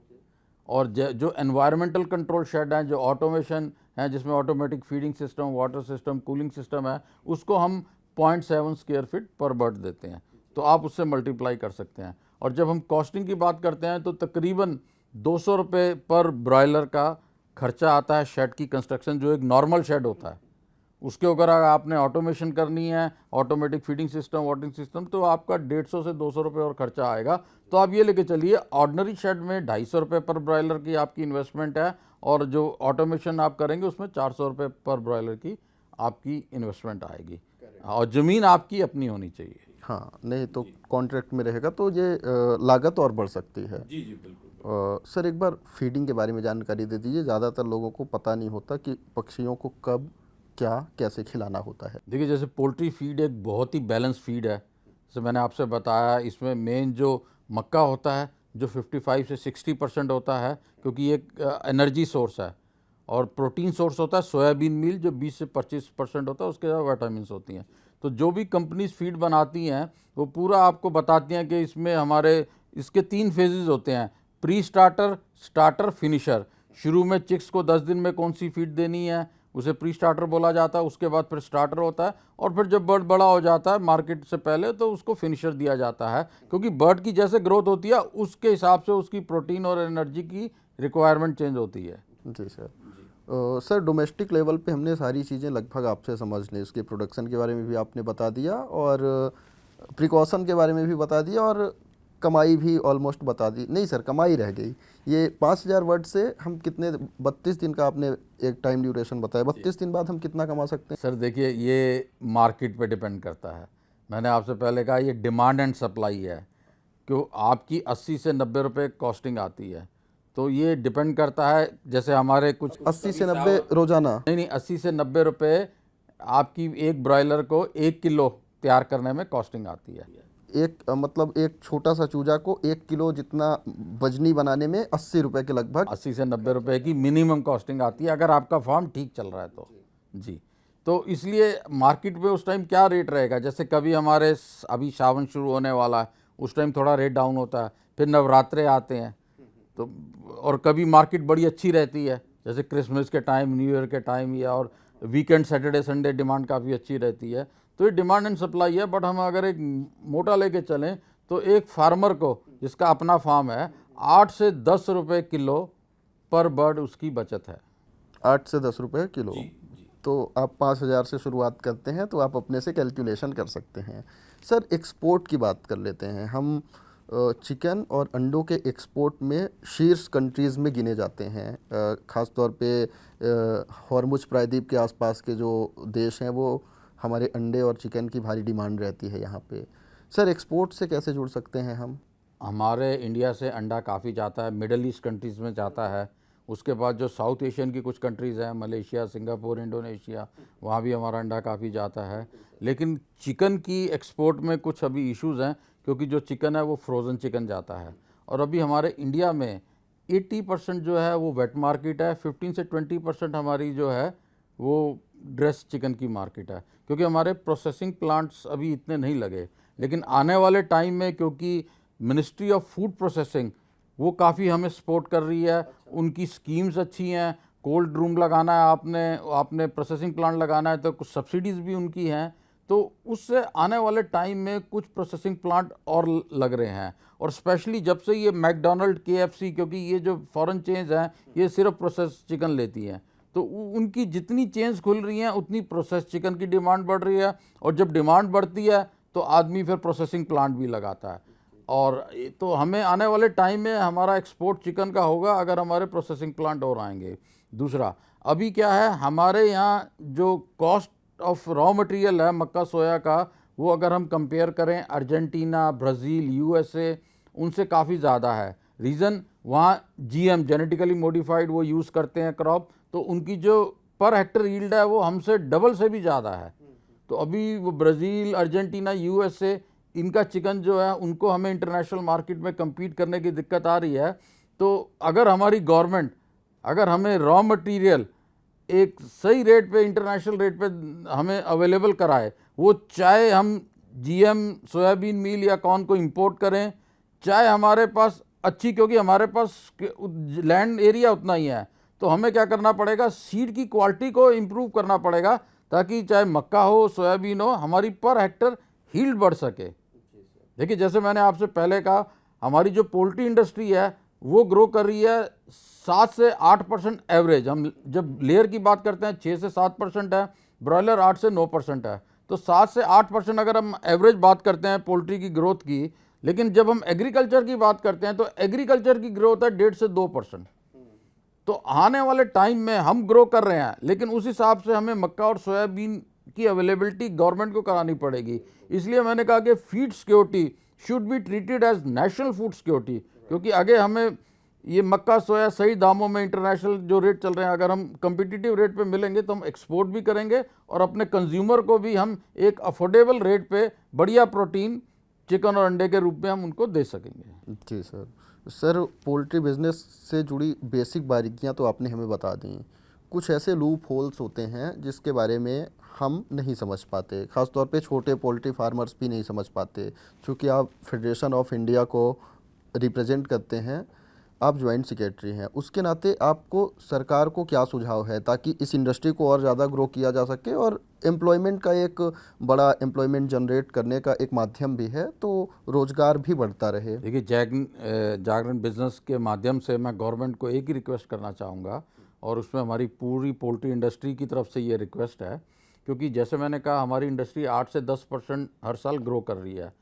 और जो एनवायरमेंटल कंट्रोल शेड हैं, जो ऑटोमेशन है, जिसमें automatic feeding system, water system, cooling system है, उसको हम 0.7 स्क्वायर फीट पर बर्ड देते हैं। तो आप उससे मल्टीप्लाई कर सकते हैं। और जब हम कॉस्टिंग की बात करते हैं तो तकरीबन 200 रुपये पर ब्रॉयलर का खर्चा आता है शेड की कंस्ट्रक्शन, जो एक नॉर्मल शेड होता है। उसके अगर आपने ऑटोमेशन करनी है, automatic feeding system, watering system, तो आपका 150 से 200 रुपये और खर्चा आएगा। तो आप ये लेके चलिए, ऑर्डनरी शेड में 250 रुपये पर ब्रॉयलर की आपकी इन्वेस्टमेंट है, और जो ऑटोमेशन आप करेंगे उसमें 400 रुपये पर ब्रॉयलर की आपकी इन्वेस्टमेंट आएगी। और ज़मीन आपकी अपनी होनी चाहिए। हाँ, नहीं तो कॉन्ट्रैक्ट में रहेगा तो ये लागत और बढ़ सकती है। जी बिल्कुल। सर एक बार फीडिंग के बारे में जानकारी दे दीजिए, ज़्यादातर लोगों को पता नहीं होता कि पक्षियों को कब क्या कैसे खिलाना होता है। देखिए, जैसे पोल्ट्री फीड एक बहुत ही बैलेंस फीड है। जैसे मैंने आपसे बताया, इसमें मेन जो मक्का होता है जो 55 से 60% होता है, क्योंकि ये एक एनर्जी सोर्स है। और प्रोटीन सोर्स होता है सोयाबीन मील जो 20 से 25% होता है, उसके अलावा विटामिन्स होती हैं। तो जो भी कंपनीज फीड बनाती हैं वो पूरा आपको बताती हैं कि इसमें हमारे इसके 3 फेजेस होते हैं, प्री स्टार्टर, स्टार्टर, फिनिशर। शुरू में चिक्स को 10 दिन में कौन सी फीड देनी है उसे प्री स्टार्टर बोला जाता है, उसके बाद फिर स्टार्टर होता है, और फिर जब बर्ड बड़ा हो जाता है मार्केट से पहले तो उसको फिनिशर दिया जाता है, क्योंकि बर्ड की जैसे ग्रोथ होती है उसके हिसाब से उसकी प्रोटीन और एनर्जी की रिक्वायरमेंट चेंज होती है। जी सर। सर डोमेस्टिक लेवल पे हमने सारी चीज़ें लगभग आपसे समझ ली, उसके प्रोडक्शन के बारे में भी आपने बता दिया और प्रिकॉशन के बारे में भी बता दिया और कमाई भी ऑलमोस्ट बता दी। नहीं सर, कमाई रह गई। ये 5000 वर्ड से हम कितने 32 दिन का आपने एक टाइम ड्यूरेशन बताया, 32 दिन बाद हम कितना कमा सकते हैं? सर देखिए, ये मार्केट पे डिपेंड करता है। मैंने आपसे पहले कहा ये डिमांड एंड सप्लाई है। क्यों आपकी 80 से 90 रुपए कॉस्टिंग आती है, तो ये डिपेंड करता है। जैसे हमारे कुछ 80 से 90 रोजाना? नहीं, 80 से 90 रुपए आपकी एक ब्रॉयलर को 1 किलो तैयार करने में कॉस्टिंग आती है। मतलब एक छोटा सा चूजा को 1 किलो जितना वजनी बनाने में 80 रुपए के लगभग। 80 से 90 रुपए की मिनिमम कॉस्टिंग आती है, अगर आपका फार्म ठीक चल रहा है तो। जी, तो इसलिए मार्केट में उस टाइम क्या रेट रहेगा, जैसे कभी हमारे अभी सावन शुरू होने वाला है, उस टाइम थोड़ा रेट डाउन होता है, फिर नवरात्रे आते हैं तो, और कभी मार्केट बड़ी अच्छी रहती है, जैसे क्रिसमस के टाइम, न्यू ईयर के टाइम, या और वीकेंड सैटरडे संडे डिमांड काफ़ी अच्छी रहती है। तो ये डिमांड एंड सप्लाई है। बट हम अगर एक मोटा लेके चलें तो एक फार्मर को जिसका अपना फार्म है 8 से 10 रुपए किलो पर बर्ड उसकी बचत है। 8 से 10 रुपए किलो। तो आप 5000 से शुरुआत करते हैं, तो आप अपने से कैलकुलेशन कर सकते हैं। सर एक्सपोर्ट की बात कर लेते हैं हम। चिकन और अंडों के एक्सपोर्ट में शीर्ष कंट्रीज़ में गिने जाते हैं। ख़ास तौर पे हॉर्मुज प्रायद्वीप के आसपास के जो देश हैं वो हमारे अंडे और चिकन की भारी डिमांड रहती है यहाँ पे। सर एक्सपोर्ट से कैसे जुड़ सकते हैं हम? हमारे इंडिया से अंडा काफ़ी जाता है, मिडल ईस्ट कंट्रीज़ में जाता है। उसके बाद जो साउथ एशियन की कुछ कंट्रीज़ हैं, मलेशिया, सिंगापुर, इंडोनेशिया, वहाँ भी हमारा अंडा काफ़ी जाता है। लेकिन चिकन की एक्सपोर्ट में कुछ अभी इश्यूज़ हैं, क्योंकि जो चिकन है वो फ्रोज़न चिकन जाता है, और अभी हमारे इंडिया में 80% जो है वो वेट मार्केट है, 15 से 20% हमारी जो है वो ड्रेस चिकन की मार्केट है, क्योंकि हमारे प्रोसेसिंग प्लांट्स अभी इतने नहीं लगे। लेकिन आने वाले टाइम में, क्योंकि मिनिस्ट्री ऑफ फूड प्रोसेसिंग वो काफ़ी हमें सपोर्ट कर रही है, उनकी स्कीम्स अच्छी हैं। कोल्ड रूम लगाना है आपने प्रोसेसिंग प्लांट लगाना है तो कुछ सब्सिडीज़ भी उनकी हैं, तो उससे आने वाले टाइम में कुछ प्रोसेसिंग प्लांट और लग रहे हैं। और स्पेशली जब से ये मैकडोनल्ड, KFC, क्योंकि ये जो फॉरेन चेन्स हैं ये सिर्फ प्रोसेस चिकन लेती हैं, तो उनकी जितनी चेन्स खुल रही हैं उतनी प्रोसेस चिकन की डिमांड बढ़ रही है, और जब डिमांड बढ़ती है तो आदमी फिर प्रोसेसिंग प्लांट भी लगाता है। और तो हमें आने वाले टाइम में हमारा एक्सपोर्ट चिकन का होगा अगर हमारे प्रोसेसिंग प्लांट और आएंगे। दूसरा, अभी क्या है, हमारे यहाँ जो कॉस्ट ऑफ रॉ मटेरियल है मक्का सोया का, वो अगर हम कंपेयर करें अर्जेंटीना, ब्राज़ील, USA उनसे काफ़ी ज़्यादा है। रीज़न, वहाँ GM जेनेटिकली मॉडिफाइड वो यूज़ करते हैं क्रॉप, तो उनकी जो पर हेक्टर यील्ड है वो हमसे डबल से भी ज़्यादा है। तो अभी वो ब्राज़ील, अर्जेंटीना, USA इनका चिकन जो है उनको हमें इंटरनेशनल मार्केट में कम्पीट करने की दिक्कत आ रही है। तो अगर हमारी गवर्नमेंट अगर हमें रॉ मटेरियल एक सही रेट पे, इंटरनेशनल रेट पे हमें अवेलेबल कराए, वो चाहे हम GM सोयाबीन मील या कॉर्न को इंपोर्ट करें, चाहे हमारे पास अच्छी, क्योंकि हमारे पास लैंड एरिया उतना ही है, तो हमें क्या करना पड़ेगा, सीड की क्वालिटी को इम्प्रूव करना पड़ेगा, ताकि चाहे मक्का हो, सोयाबीन हो, हमारी पर हेक्टर यील्ड बढ़ सके। देखिए, जैसे मैंने आपसे पहले कहा, हमारी जो पोल्ट्री इंडस्ट्री है वो ग्रो कर रही है 7 से 8% एवरेज। हम जब लेयर की बात करते हैं 6 से 7% है, ब्रॉयलर 8 से 9% है, तो 7 से 8% अगर हम एवरेज बात करते हैं पोल्ट्री की ग्रोथ की। लेकिन जब हम एग्रीकल्चर की बात करते हैं तो एग्रीकल्चर की ग्रोथ है 1.5 से 2%। तो आने वाले टाइम में हम ग्रो कर रहे हैं, लेकिन उस हिसाब से हमें मक्का और सोयाबीन की अवेलेबिलिटी गवर्नमेंट को करानी पड़ेगी। इसलिए मैंने कहा कि feed security should be treated as national food security, क्योंकि आगे हमें ये मक्का सोया सही दामों में इंटरनेशनल जो रेट चल रहे हैं, अगर हम कम्पिटिटिव रेट पे मिलेंगे तो हम एक्सपोर्ट भी करेंगे और अपने कंज्यूमर को भी हम एक अफोर्डेबल रेट पे बढ़िया प्रोटीन चिकन और अंडे के रूप में हम उनको दे सकेंगे। जी सर। सर, पोल्ट्री बिजनेस से जुड़ी बेसिक बारीकियां तो आपने हमें बता दी। कुछ ऐसे लूप होल्स होते हैं जिसके बारे में हम नहीं समझ पाते, ख़ासतौर पे छोटे पोल्ट्री फार्मर्स भी नहीं समझ पाते। क्योंकि आप फेडरेशन ऑफ इंडिया को रिप्रेजेंट करते हैं, आप जॉइंट सेक्रेटरी हैं, उसके नाते आपको सरकार को क्या सुझाव है ताकि इस इंडस्ट्री को और ज़्यादा ग्रो किया जा सके और एम्प्लॉयमेंट का एक बड़ा एम्प्लॉयमेंट जनरेट करने का एक माध्यम भी है, तो रोज़गार भी बढ़ता रहे। देखिए, जागरण बिजनेस के माध्यम से मैं गवर्नमेंट को एक ही रिक्वेस्ट करना चाहूँगा, और उसमें हमारी पूरी पोल्ट्री इंडस्ट्री की तरफ से ये रिक्वेस्ट है, क्योंकि जैसे मैंने कहा हमारी इंडस्ट्री 8 से 10% हर साल ग्रो कर रही है,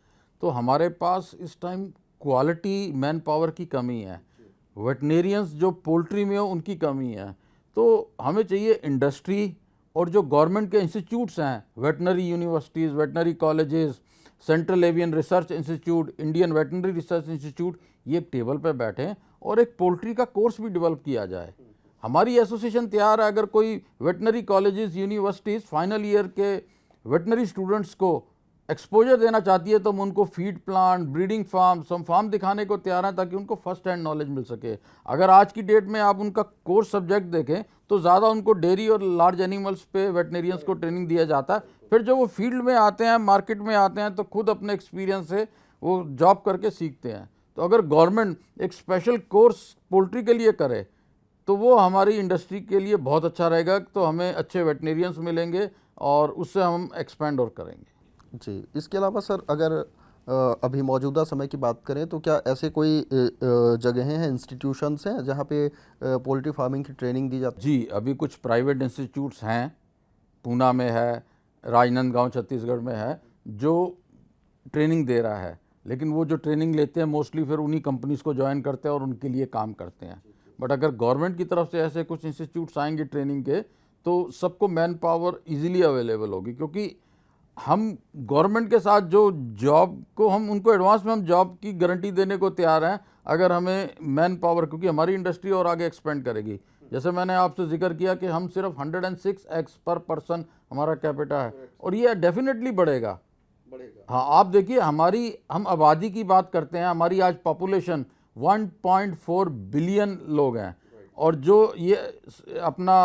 तो हमारे पास इस टाइम क्वालिटी मैन पावर की कमी है, वेटनेरियंस जो पोल्ट्री में हो उनकी कमी है। तो हमें चाहिए इंडस्ट्री और जो गवर्नमेंट के इंस्टीट्यूट्स हैं, veterinary universities, veterinary colleges, central avian research institute, Indian veterinary research institute, ये एक टेबल पर बैठें और एक पोल्ट्री का कोर्स भी डेवलप किया जाए। हमारी एसोसिएशन तैयार है, अगर कोई veterinary colleges, universities final year के वेटनरी स्टूडेंट्स को एक्सपोजर देना चाहती है तो हम उनको फीड प्लांट, ब्रीडिंग फार्म्स, हम फार्म दिखाने को तैयार हैं ताकि उनको फर्स्ट हैंड नॉलेज मिल सके। अगर आज की डेट में आप उनका कोर्स सब्जेक्ट देखें तो ज़्यादा उनको डेयरी और लार्ज एनिमल्स पे वेटनेरियंस को ट्रेनिंग दिया जाता है, फिर जब वो फील्ड में आते हैं, मार्केट में आते हैं, तो खुद अपने एक्सपीरियंस से वो जॉब करके सीखते हैं। तो अगर गवर्नमेंट एक स्पेशल कोर्स पोल्ट्री के लिए करे तो वो हमारी इंडस्ट्री के लिए बहुत अच्छा रहेगा, तो हमें अच्छे वेटनेरियंस मिलेंगे और उससे हम एक्सपेंड और करेंगे। जी, इसके अलावा सर, अगर अभी मौजूदा समय की बात करें तो क्या ऐसे कोई जगहें हैं, इंस्टीट्यूशंस हैं जहाँ पे पोल्ट्री फार्मिंग की ट्रेनिंग दी जाती जी, अभी कुछ प्राइवेट इंस्टीट्यूट्स हैं, पूना में है, राजनांदगांव छत्तीसगढ़ में है, जो ट्रेनिंग दे रहा है, लेकिन वो जो ट्रेनिंग लेते हैं मोस्टली फिर उन्हीं कंपनीज़ को ज्वाइन करते हैं और उनके लिए काम करते हैं। बट अगर गवर्नमेंट की तरफ से ऐसे कुछ इंस्टीट्यूट्स आएंगे ट्रेनिंग के, तो सबको मैन पावर इजीली अवेलेबल होगी, क्योंकि हम गवर्नमेंट के साथ जो जॉब को हम उनको एडवांस में हम जॉब की गारंटी देने को तैयार हैं, अगर हमें मैन पावर, क्योंकि हमारी इंडस्ट्री और आगे एक्सपेंड करेगी। जैसे मैंने आपसे जिक्र किया कि हम सिर्फ 106 पर पर्सन हमारा कैपिटा है और ये डेफिनेटली बढ़ेगा। हाँ, आप देखिए, हम आबादी की बात करते हैं, हमारी आज पॉपुलेशन 1.4 बिलियन लोग हैं, और जो ये अपना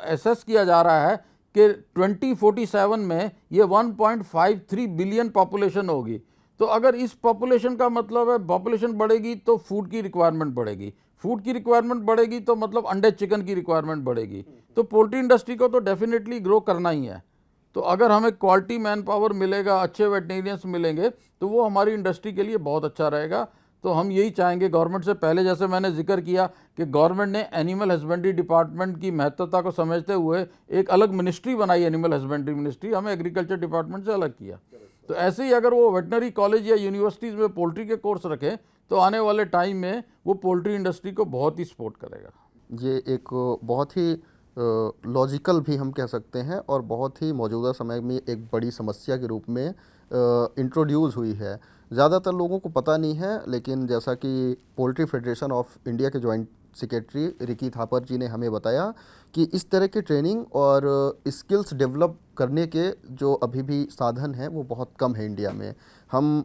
एसेस किया जा रहा है कि 2047 में ये 1.53 बिलियन पॉपुलेशन होगी। तो अगर इस पॉपुलेशन का मतलब है पॉपुलेशन बढ़ेगी तो फूड की रिक्वायरमेंट बढ़ेगी, फूड की रिक्वायरमेंट बढ़ेगी तो मतलब अंडे चिकन की रिक्वायरमेंट बढ़ेगी। तो पोल्ट्री इंडस्ट्री को तो डेफिनेटली ग्रो करना ही है। तो अगर हमें क्वालिटी मैन पावर मिलेगा, अच्छे वेटनेरियंस मिलेंगे, तो वो हमारी इंडस्ट्री के लिए बहुत अच्छा रहेगा। तो हम यही चाहेंगे गवर्नमेंट से, पहले जैसे मैंने जिक्र किया कि गवर्नमेंट ने एनिमल हस्बेंड्री डिपार्टमेंट की महत्वता को समझते हुए एक अलग मिनिस्ट्री बनाई, एनिमल हस्बेंड्री मिनिस्ट्री, हमें एग्रीकल्चर डिपार्टमेंट से अलग किया। तो ऐसे ही अगर वो वेटनरी कॉलेज या यूनिवर्सिटीज़ में पोल्ट्री के कोर्स रखें तो आने वाले टाइम में वो पोल्ट्री इंडस्ट्री को बहुत ही सपोर्ट करेगा। ये एक बहुत ही लॉजिकल भी हम कह सकते हैं और बहुत ही मौजूदा समय में एक बड़ी समस्या के रूप में इंट्रोड्यूस हुई है। ज़्यादातर लोगों को पता नहीं है, लेकिन जैसा कि पोल्ट्री फेडरेशन ऑफ इंडिया के जॉइंट सेक्रेटरी रिकी थापर जी ने हमें बताया कि इस तरह की ट्रेनिंग और स्किल्स डेवलप करने के जो अभी भी साधन हैं वो बहुत कम है इंडिया में। हम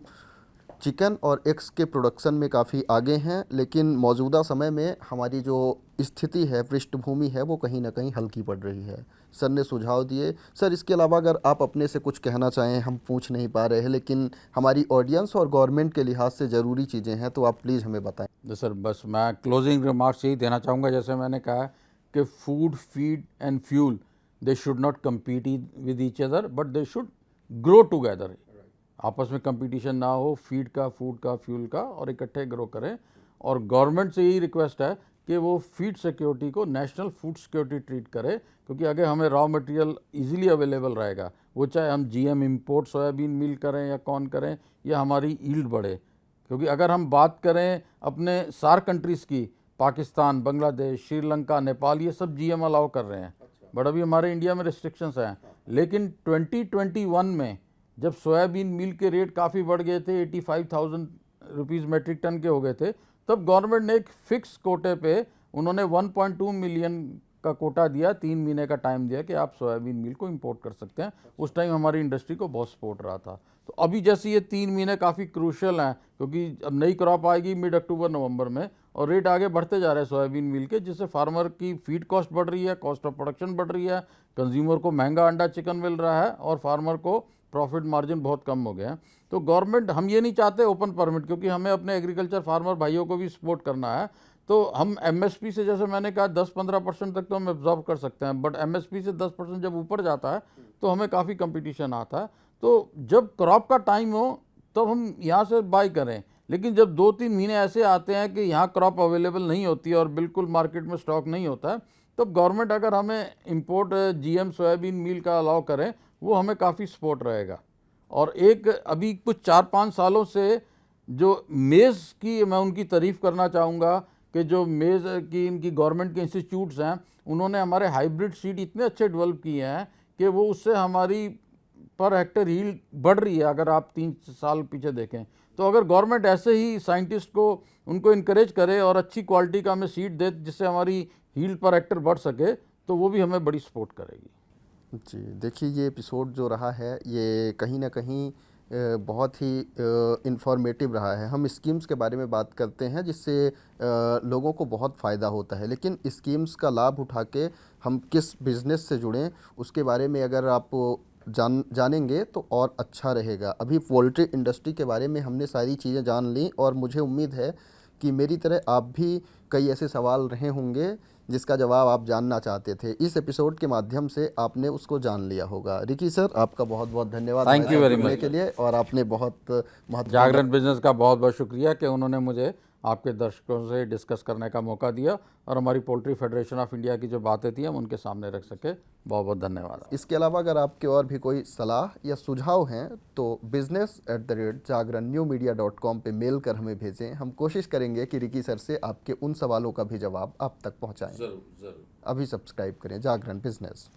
चिकन और एग्स के प्रोडक्शन में काफ़ी आगे हैं, लेकिन मौजूदा समय में हमारी जो स्थिति है, पृष्ठभूमि है, वो कहीं ना कहीं हल्की पड़ रही है। सर ने सुझाव दिए। सर, इसके अलावा अगर आप अपने से कुछ कहना चाहें, हम पूछ नहीं पा रहे हैं, लेकिन हमारी ऑडियंस और गवर्नमेंट के लिहाज से ज़रूरी चीज़ें हैं, तो आप प्लीज़ हमें बताएं। तो सर, बस मैं क्लोजिंग रिमार्क्स यही देना चाहूँगा, जैसे मैंने कहा कि food, feed and fuel, they should not compete with each other, but they should grow together. आपस में कंपटीशन ना हो, फीड का, फूड का, फ्यूल का, और इकट्ठे ग्रो करें। और गवर्नमेंट से यही रिक्वेस्ट है कि वो फीड सिक्योरिटी को नेशनल फूड सिक्योरिटी ट्रीट करे, क्योंकि अगर हमें रॉ मटेरियल इजीली अवेलेबल रहेगा, वो चाहे हम जीएम इंपोर्ट सोयाबीन मील करें या कॉर्न करें, या हमारी यील्ड बढ़े। क्योंकि अगर हम बात करें अपने सार्क कंट्रीज़ की, पाकिस्तान, बांग्लादेश, श्रीलंका, नेपाल, ये सब जीएम अलाउ कर रहे हैं, बट अभी हमारे इंडिया में रिस्ट्रिक्शंस हैं। लेकिन 2021 में जब सोयाबीन मील के रेट काफ़ी बढ़ गए थे, 85,000 रुपीज़ मेट्रिक टन के हो गए थे, तब गवर्नमेंट ने एक फिक्स कोटे पे उन्होंने 1.2 मिलियन का कोटा दिया, 3 महीने का टाइम दिया कि आप सोयाबीन मील को इंपोर्ट कर सकते हैं। उस टाइम हमारी इंडस्ट्री को बहुत सपोर्ट रहा था। तो अभी जैसे ये 3 महीने काफ़ी क्रूशियल हैं, क्योंकि अब नई क्रॉप आएगी मिड अक्टूबर नवंबर में, और रेट आगे बढ़ते जा रहे हैं सोयाबीन मील के, जिससे फार्मर की फीड कॉस्ट बढ़ रही है, कॉस्ट ऑफ प्रोडक्शन बढ़ रही है, कंज्यूमर को महंगा अंडा चिकन मिल रहा है और फार्मर को प्रॉफिट मार्जिन बहुत कम हो गए हैं। तो गवर्नमेंट, हम ये नहीं चाहते ओपन परमिट, क्योंकि हमें अपने एग्रीकल्चर फार्मर भाइयों को भी सपोर्ट करना है। तो हम एमएसपी से, जैसे मैंने कहा, 10-15% तक तो हम एब्जॉर्ब कर सकते हैं, बट एमएसपी से 10% जब ऊपर जाता है तो हमें काफ़ी कंपटीशन आता है। तो जब क्रॉप का टाइम हो तब हम यहाँ से बाई करें, लेकिन जब 2-3 महीने ऐसे आते हैं कि यहाँ क्रॉप अवेलेबल नहीं होती है और बिल्कुल मार्केट में स्टॉक नहीं होता है, तब गवर्नमेंट अगर हमें इंपोर्ट जीएम सोयाबीन मील का अलाउ करें, वो हमें काफ़ी सपोर्ट रहेगा। और एक अभी कुछ 4-5 सालों से जो मेज़ की, मैं उनकी तारीफ़ करना चाहूँगा कि जो मेज़ की इनकी गवर्नमेंट के इंस्टीट्यूट्स हैं, उन्होंने हमारे हाइब्रिड सीड इतने अच्छे डेवलप किए हैं कि वो उससे हमारी पर हेक्टर यील्ड बढ़ रही है। अगर आप 3 साल पीछे देखें तो अगर गवर्नमेंट ऐसे ही साइंटिस्ट को उनको इनकरेज करे और अच्छी क्वालिटी का हमें सीड दे जिससे हमारी यील्ड पर हेक्टर बढ़ सके, तो वो भी हमें बड़ी सपोर्ट करेगी। जी, देखिए ये एपिसोड जो रहा है ये कहीं ना कहीं बहुत ही इंफॉर्मेटिव रहा है। हम स्कीम्स के बारे में बात करते हैं जिससे लोगों को बहुत फ़ायदा होता है, लेकिन स्कीम्स का लाभ उठा के हम किस बिज़नेस से जुड़ें उसके बारे में अगर आप जानेंगे तो और अच्छा रहेगा। अभी पोल्ट्री इंडस्ट्री के बारे में हमने सारी चीज़ें जान ली और मुझे उम्मीद है कि मेरी तरह आप भी कई ऐसे सवाल रहे होंगे जिसका जवाब आप जानना चाहते थे। इस एपिसोड के माध्यम से आपने उसको जान लिया होगा। रिकी सर, आपका बहुत बहुत धन्यवाद थैंक यू वेरी जुड़ने मच के लिए, और आपने बहुत महत्वपूर्ण जागरण बिजनेस का बहुत बहुत शुक्रिया कि उन्होंने मुझे आपके दर्शकों से डिस्कस करने का मौका दिया और हमारी पोल्ट्री फेडरेशन ऑफ इंडिया की जो बातें थी हम उनके सामने रख सके। बहुत बहुत धन्यवाद। इसके अलावा अगर आपके और भी कोई सलाह या सुझाव हैं तो business@jagrannewmedia.com पे मेल कर हमें भेजें। हम कोशिश करेंगे कि रिकी सर से आपके उन सवालों का भी जवाब आप तक पहुंचाएं। जरूर। अभी सब्सक्राइब करें जागरण बिजनेस।